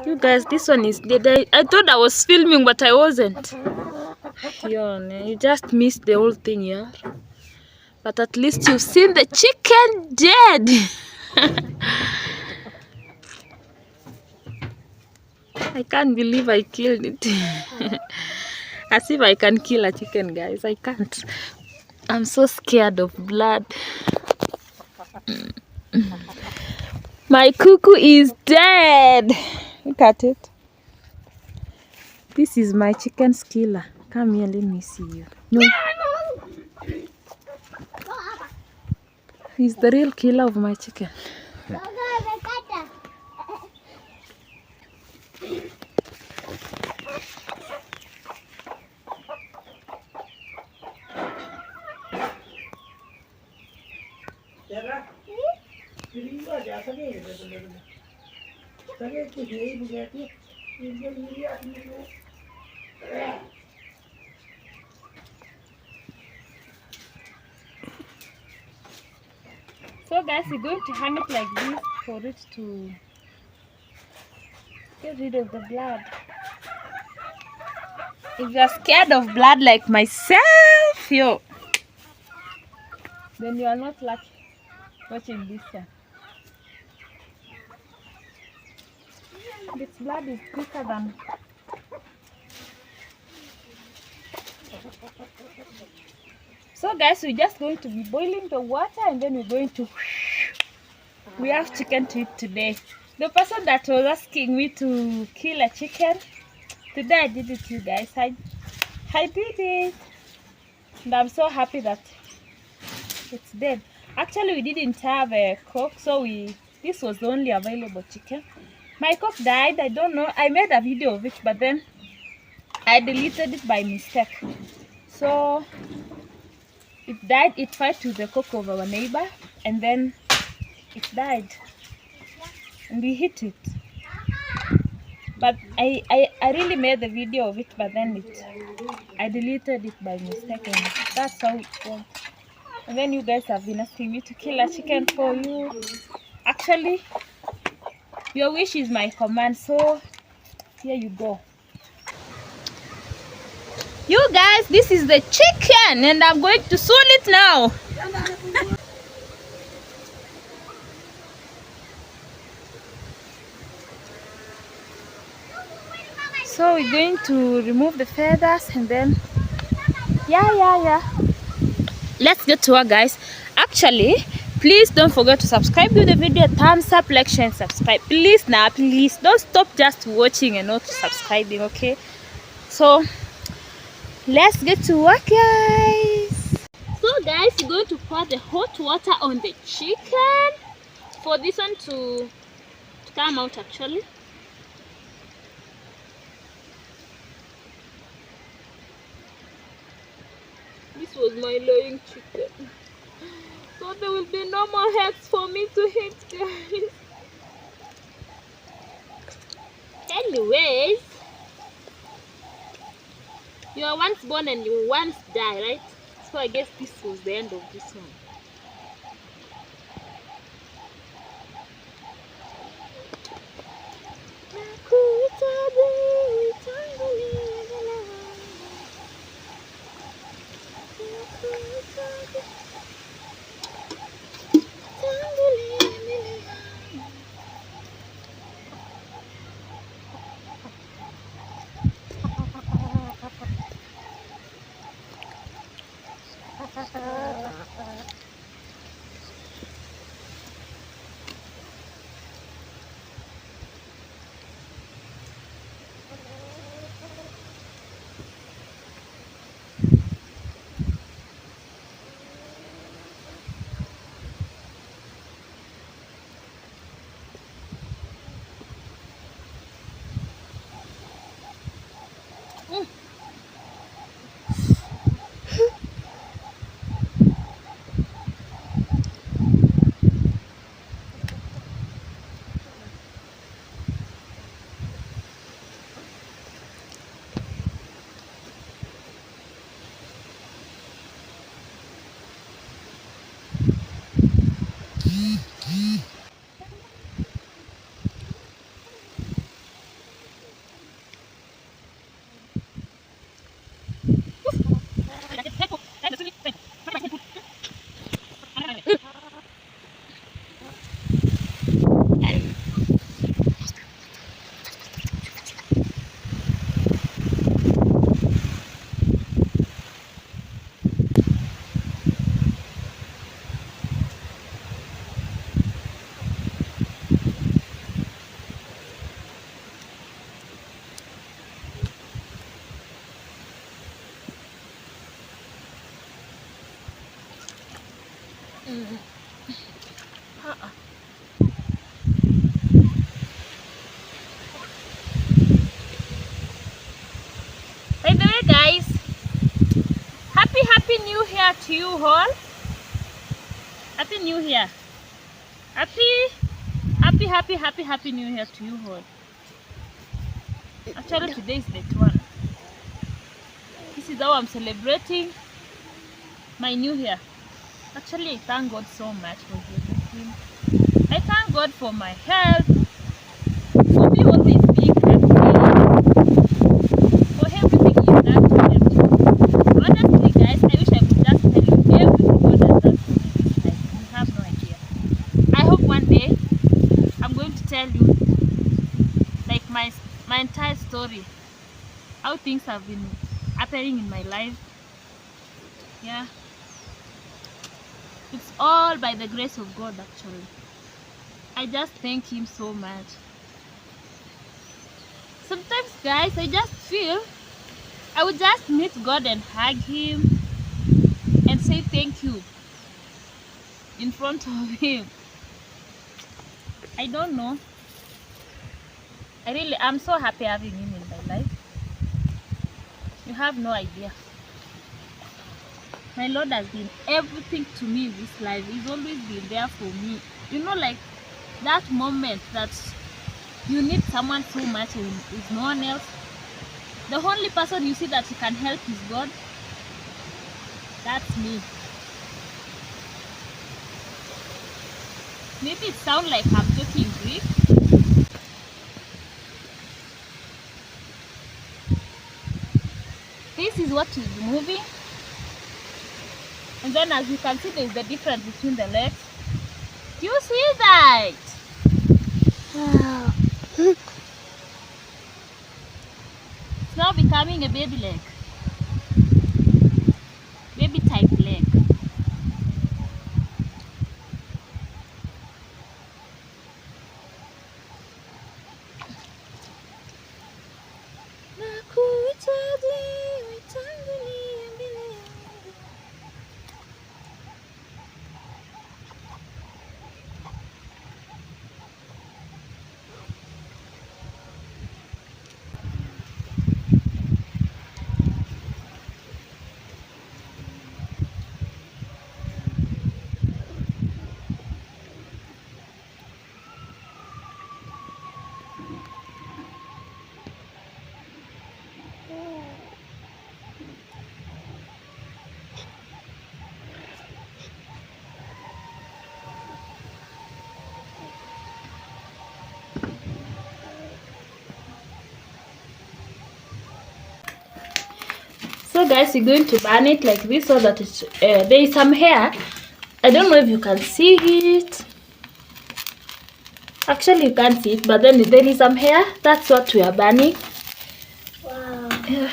You guys, this one is dead. I thought I was filming, but I wasn't. Yeah, you just missed the whole thing, yeah. But at least you've seen the chicken dead. I can't believe I killed it. As if I can kill a chicken, guys. I can't. I'm so scared of blood. My cuckoo is dead. Look at it. This is my chicken's killer. Come here, let me see you. No. He's the real killer of my chicken. So guys, we're going to hang it like this for it to get rid of the blood. If you're scared of blood like myself, then you are not lucky watching this one. This blood is thicker than... So guys, we're just going to be boiling the water and then we're going to... We have chicken to eat today. The person that was asking me to kill a chicken, today I did it, you guys. I did it. And I'm so happy that it's dead. Actually, we didn't have a cook, so this was the only available chicken. My cook died. I don't know. I made a video of it, but then I deleted it by mistake. So it died. It fight with the cook of our neighbor, and then it died. And we hit it. But I really made the video of it, but then I deleted it by mistake, and that's how it went. And then you guys have been asking me to kill a chicken for you. Actually, your wish is my command, so here you go. You guys, this is the chicken, and I'm going to sew it now. So we're going to remove the feathers and then let's get to work, guys. Actually, please don't forget to subscribe, give the video a thumbs up, like, share and subscribe. Please now, please don't stop just watching and not subscribing, okay? So let's get to work, guys. So guys, we're going to pour the hot water on the chicken for this one to come out. Actually, this was my laying chicken, so there will be no more heads for me to hit, guys. Anyways, you are once born and you once die, right? So I guess this was the end of this one. Year to you all. Happy New Year. Happy New Year to you all. Actually, today is the 1. This is how I'm celebrating my New Year. Actually, I thank God so much for everything. I thank God for my health, for me always being happy, for everything He's done to me. Honestly, guys, I wish I could just tell you everything God has done for me in this life. You have no idea. I hope one day I'm going to tell you like my entire story, how things have been happening in my life. Yeah, it's all by the grace of God. Actually, I just thank Him so much. Sometimes, guys, I just feel I would just meet God and hug Him and say thank you in front of Him. I don't know. I'm so happy having Him in my life. You have no idea. My Lord has been everything to me in this life. He's always been there for me. You know, like that moment that you need someone so much and with no one else. The only person you see that you can help is God. That's me. Maybe it sounds like I'm talking Greek. This is what is moving. And then as you can see, there's the difference between the legs. Do you see that? Wow. It's now becoming a baby leg. Baby type leg. So guys, you're going to burn it like this so that it's, there is some hair. I don't know if you can see it. Actually, you can't see it, but then there is some hair. That's what we are burning. Wow. Yeah.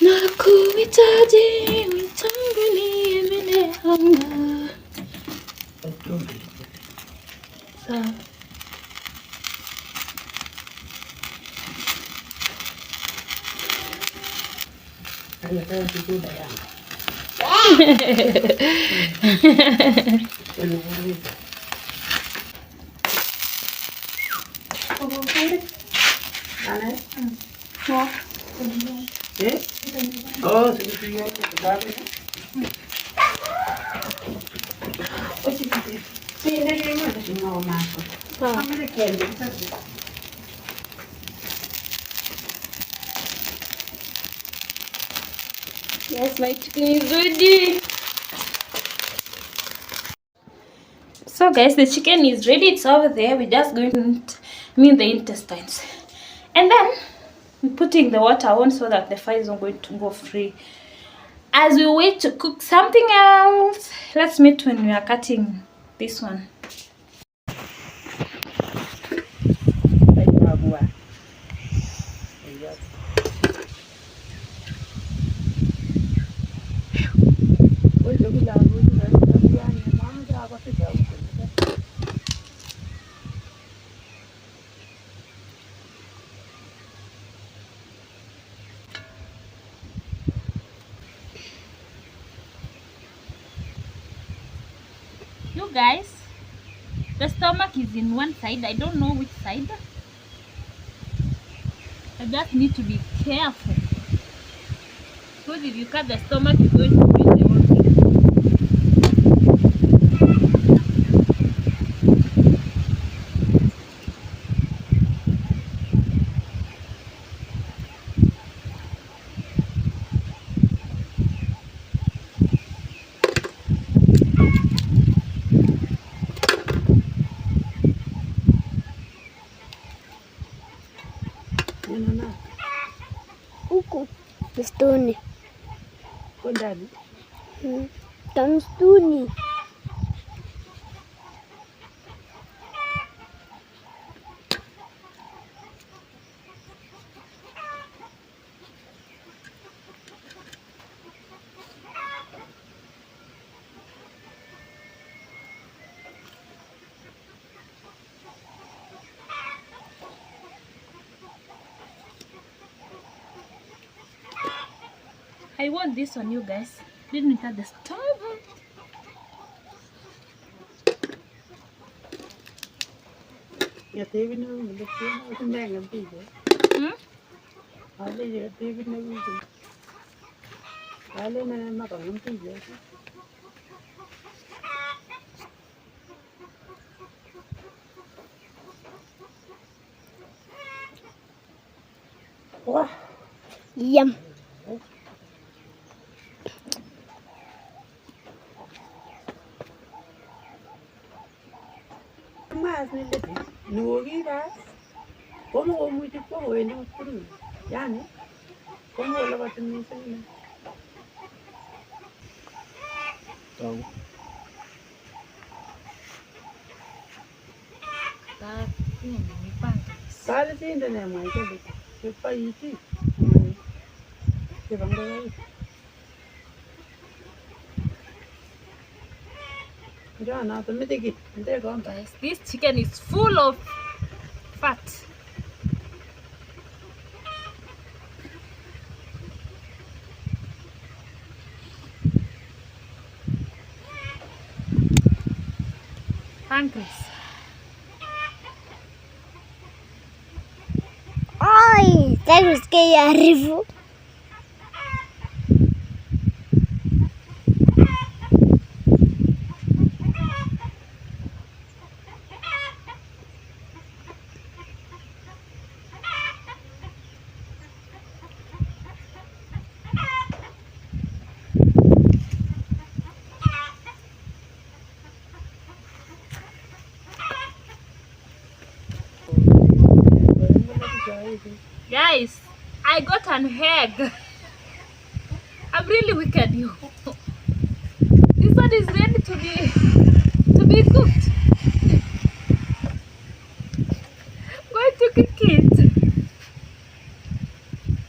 Nakuhitaji nitangulie mbele yangu. Sawa. Oh, sige. Yes, my chicken is ready. So guys, the chicken is ready. It's over there. We're just going to mean the intestines. And then we're putting the water on so that the fire is not going to go free. As we wait to cook something else, let's meet when we are cutting this one. You guys, the stomach is in one side. I don't know which side. I just need to be careful. Because if you cut the stomach, you're going to break the whole thing. Huku msituni. Kwa ndani. Msituni. I want this on you guys. Didn't cut the stove. Ya TV na wili kina usindenga mpige. Ale ya TV na wili. Ale na maka mpige. Wah. Yum. Mas ni leti. Nuogi bas. Como mucho poco eno kuru. Yani. Como la batini sana. Tahu. Kali sih ndene mai kali. Cepat itu. Cepat bangga. Guys, this chicken is full of fat. Pancreas. Ay, tengo que ir arriba. Guys, I got an egg. I'm really wicked, you. This one is ready to be cooked. Going to cook it.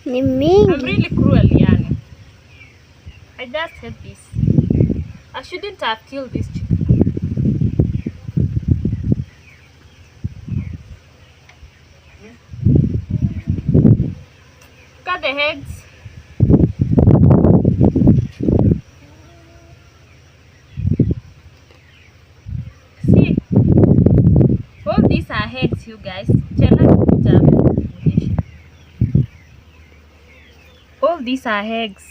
Ni I'm mingi. really cruel, Yani. I just hate this. I shouldn't have killed this chicken. Cut the eggs. See, all these are eggs, you guys. All these are eggs.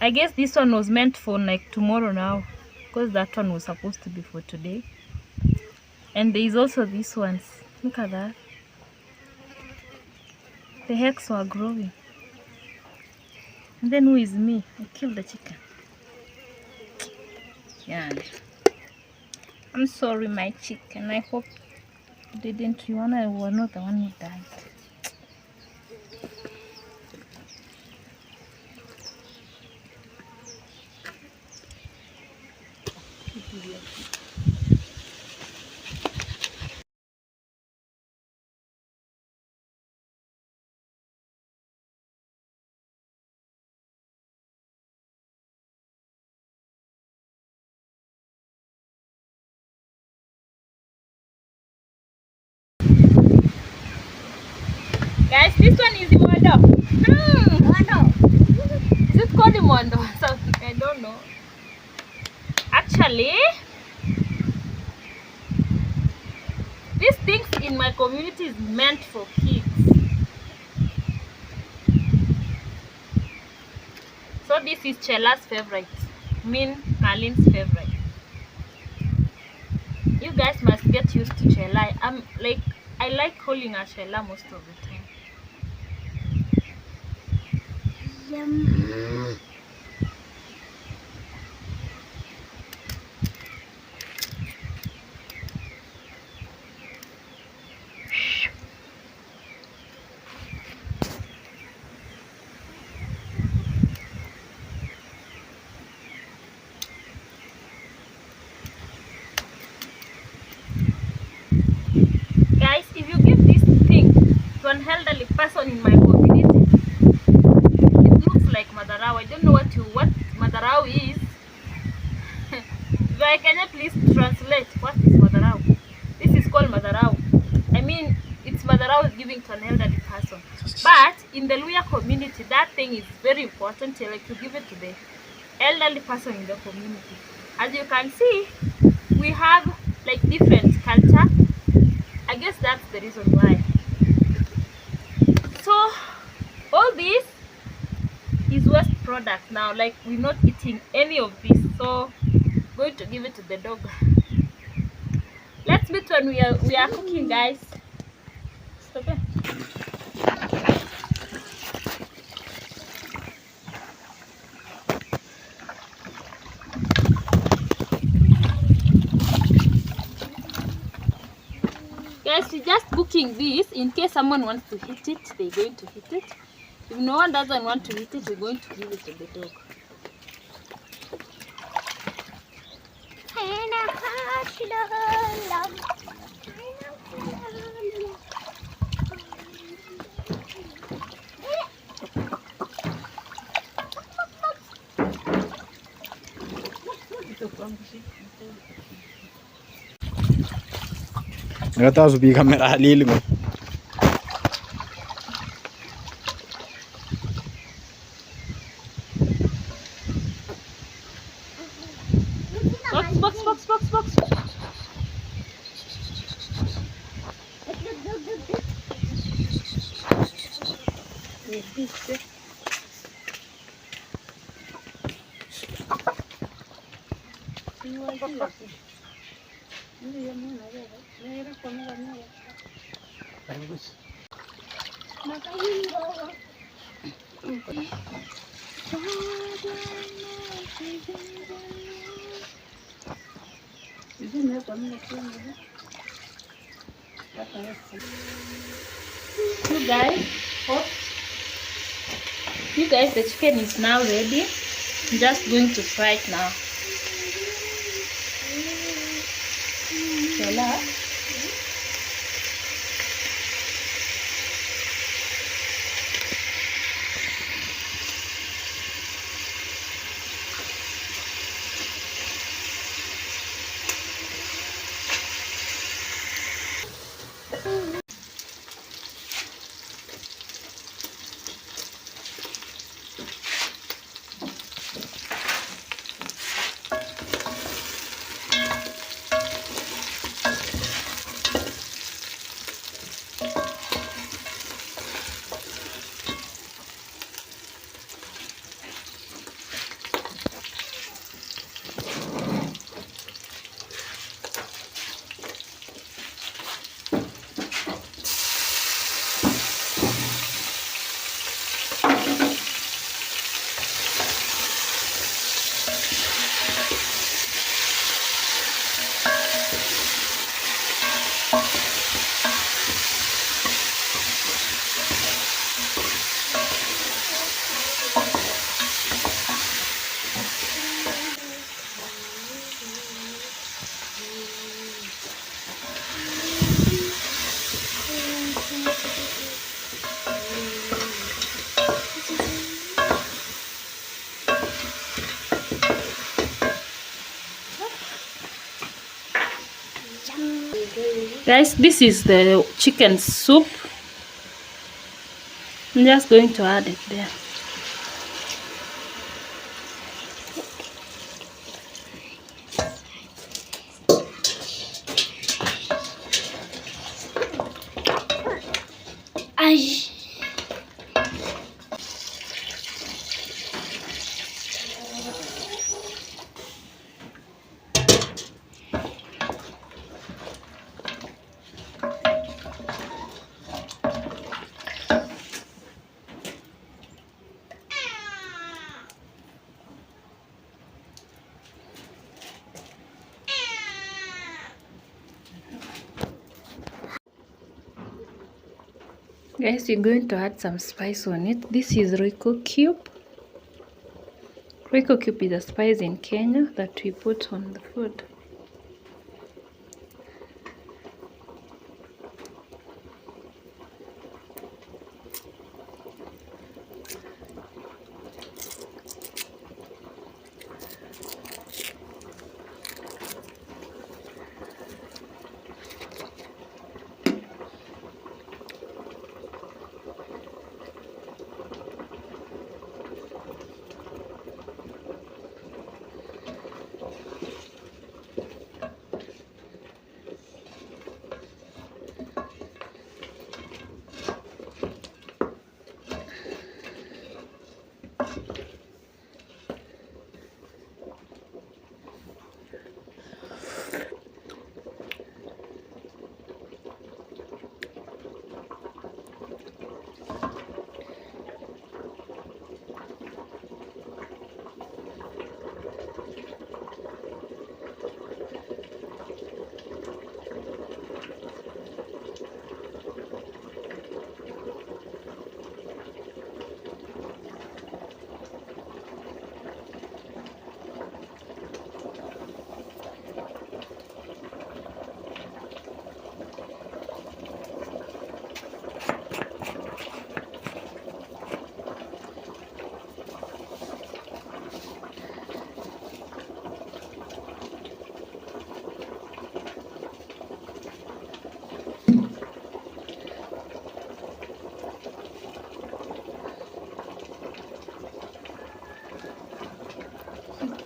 I guess this one was meant for like tomorrow now, because that one was supposed to be for today. And there is also these ones. Look at that. The eggs were growing. And then who is me? I killed the chicken. Yeah. I'm sorry, my chicken. I hope you didn't. You were not the one who died. Guys, this one is the mondo. Mondo. Is it called the mondo? Something I don't know. Actually, These things in my community is meant for kids. So this is Chela's favorite. Marlene's favorite. You guys must get used to Chela. I like calling her Chela most of the time. Yum. Guys, if you give this thing to an elderly person in my community, it looks like madarao. I don't know what madarao is. Like, can you please translate what is madarao? This is called madarao. I mean, it's madarao giving to an elderly person. But in the Luya community, that thing is very important. Like, to give it to the elderly person in the community. As you can see, we have like different culture. I guess that's the reason why. So all this is waste product now. Like, we're not eating any of this, so I'm going to give it to the dog. Let's meet when we are cooking, guys. Stop it. Guys, we're just cooking this in case someone wants to eat it. They're going to eat it. If no one doesn't want to eat it, we're going to give it to the dog. Ngata subi kamera halil mo. Box. You guys, the chicken is now ready. I'm just going to fry it now. Chela. Guys, this is the chicken soup. I'm just going to add it there. Ay. Guys, we're going to add some spice on it. This is Royco cube. Royco cube is a spice in Kenya that we put on the food.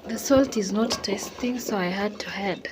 The salt is not tasting, so I had to add.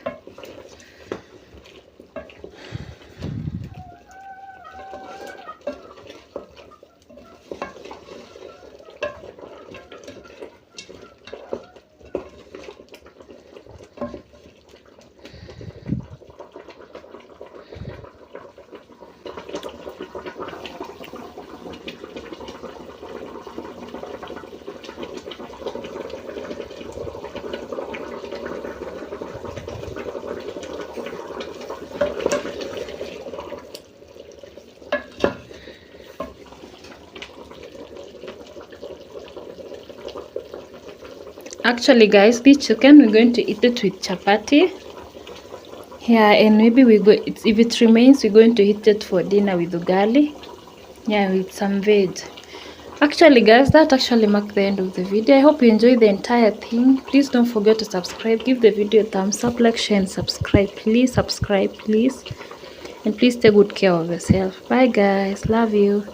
Actually guys, this chicken we're going to eat it with chapati. Yeah, and maybe if it remains, we're going to eat it for dinner with ugali. Yeah, with some veg. Actually guys, that actually marked the end of the video. I hope you enjoyed the entire thing. Please don't forget to subscribe. Give the video a thumbs up, like, share, and subscribe. Please subscribe, please. And please take good care of yourself. Bye guys, love you.